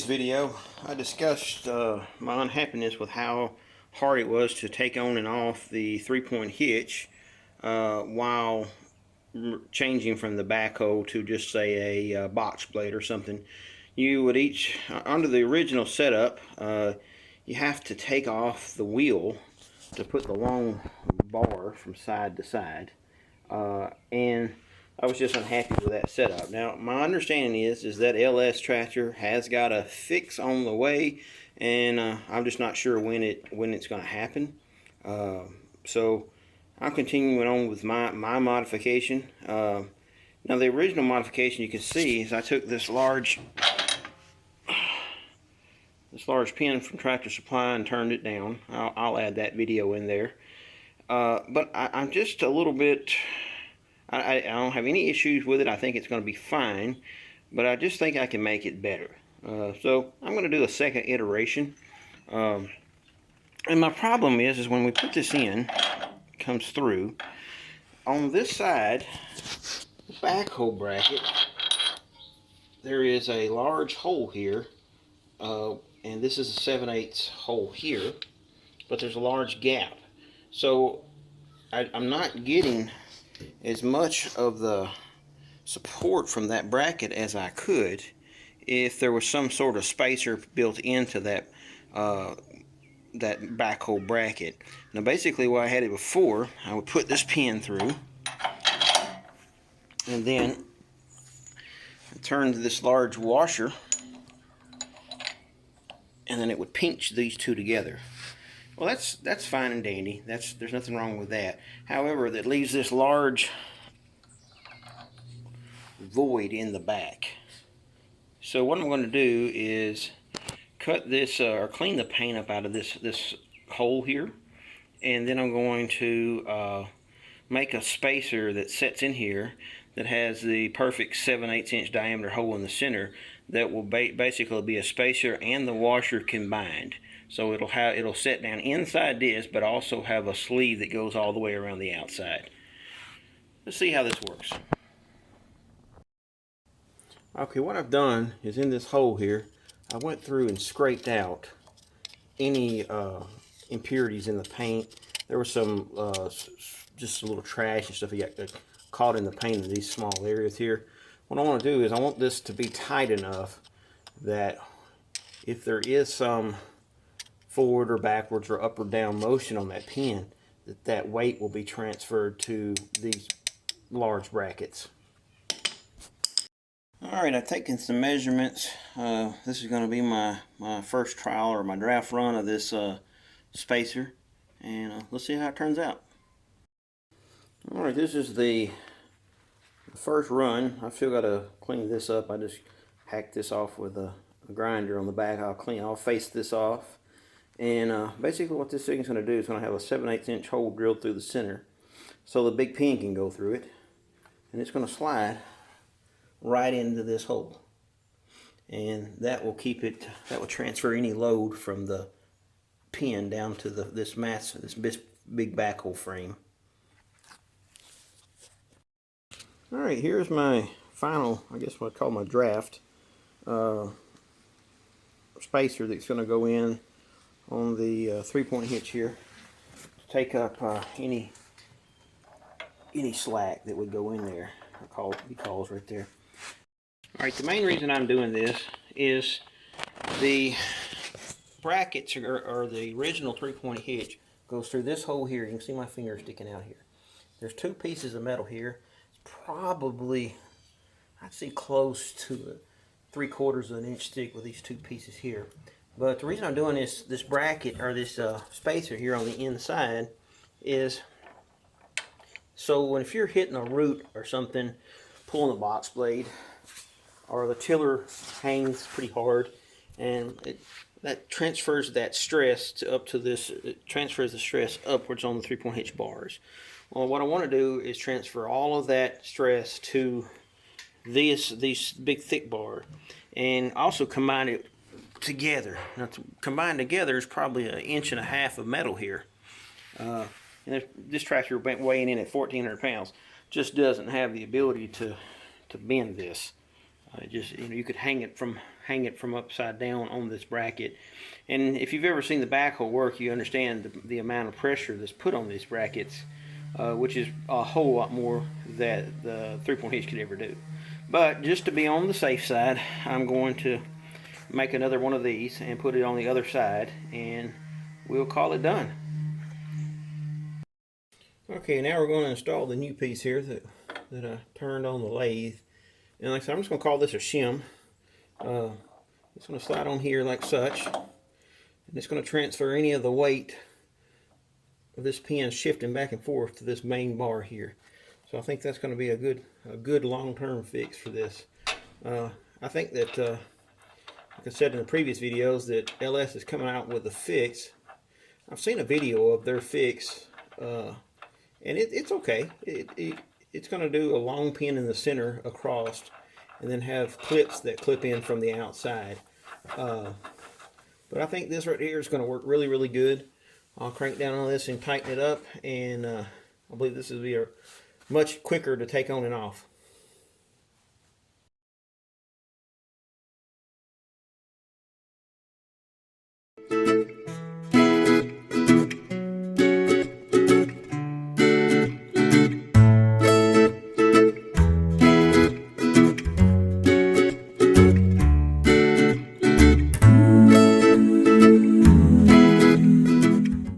video, I discussed my unhappiness with how hard it was to take on and off the 3-point hitch while changing from the backhoe to just say a box blade or something. You would each, under the original setup, you have to take off the wheel to put the long bar from side to side, and I was just unhappy with that setup. Now, my understanding is that LS tractor has got a fix on the way, and I'm just not sure when it's going to happen. So I'm continuing on with my modification. Now, the original modification you can see is I took this large pin from Tractor Supply and turned it down. I'll add that video in there. But I'm just a little bit. I don't have any issues with it. I think it's going to be fine, but I just think I can make it better. So I'm going to do a second iteration. And my problem is when we put this in, it comes through, on this side, the backhoe bracket, there is a large hole here, and this is a 7/8 hole here, but there's a large gap. So I'm not getting as much of the support from that bracket as I could if there was some sort of spacer built into that that backhoe bracket. Now, basically, where I had it before, I would put this pin through, and then turn this large washer, and then it would pinch these two together. Well, that's fine and dandy. There's nothing wrong with that. However, that leaves this large void in the back. So what I'm going to do is cut this or clean the paint up out of this hole here, and then I'm going to make a spacer that sets in here that has the perfect 7/8 inch diameter hole in the center that will basically be a spacer and the washer combined. So it'll set down inside this, but also have a sleeve that goes all the way around the outside. Let's see how this works. Okay, what I've done is in this hole here, I went through and scraped out any impurities in the paint. There was some just a little trash and stuff that got caught in the paint in these small areas here. What I want to do is I want this to be tight enough that if there is some forward or backwards or up or down motion on that pin, that weight will be transferred to these large brackets. Alright, I've taken some measurements. This is going to be my first trial or my draft run of this spacer, and let's see how it turns out. Alright, this is the first run. I've still got to clean this up. I just hacked this off with a grinder on the back. I'll face this off. And basically what this thing is going to do is going to have a 7/8 inch hole drilled through the center so the big pin can go through it, and it's going to slide right into this hole, and that will transfer any load from the pin down to this big backhoe frame. Alright, here's my final, I guess what I call my draft spacer that's going to go in on the 3-point hitch here to take up any slack that would go in there. Because right there. Alright, the main reason I'm doing this is the brackets or the original 3-point hitch goes through this hole here. You can see my finger sticking out here. There's two pieces of metal here. It's probably, I'd say, close to 3/4 of an inch thick with these two pieces here. But the reason I'm doing this bracket or this spacer here on the inside is so if you're hitting a root or something, pulling a box blade, or the tiller hangs pretty hard, and that transfers that stress transfers the stress upwards on the 3-point hitch bars. Well, what I want to do is transfer all of that stress to these big thick bar, and also combine it together. Now, to combine together is probably 1.5 inches of metal here. And this tractor weighing in at 1,400 pounds just doesn't have the ability to bend this. Just, you know, you could hang it from upside down on this bracket. And if you've ever seen the backhoe work, you understand the amount of pressure that's put on these brackets, which is a whole lot more that the 3-point hitch could ever do. But just to be on the safe side, I'm going to make another one of these and put it on the other side, and we'll call it done. Okay, now we're going to install the new piece here that I turned on the lathe. And like I said, I'm just going to call this a shim. It's going to slide on here like such. And it's going to transfer any of the weight of this pin shifting back and forth to this main bar here. So I think that's going to be a good long-term fix for this. I think that, like I said in the previous videos, that LS is coming out with a fix. I've seen a video of their fix, and it's okay. It's going to do a long pin in the center across, and then have clips that clip in from the outside. But I think this right here is going to work really, really good. I'll crank down on this and tighten it up, and I believe this will be much quicker to take on and off.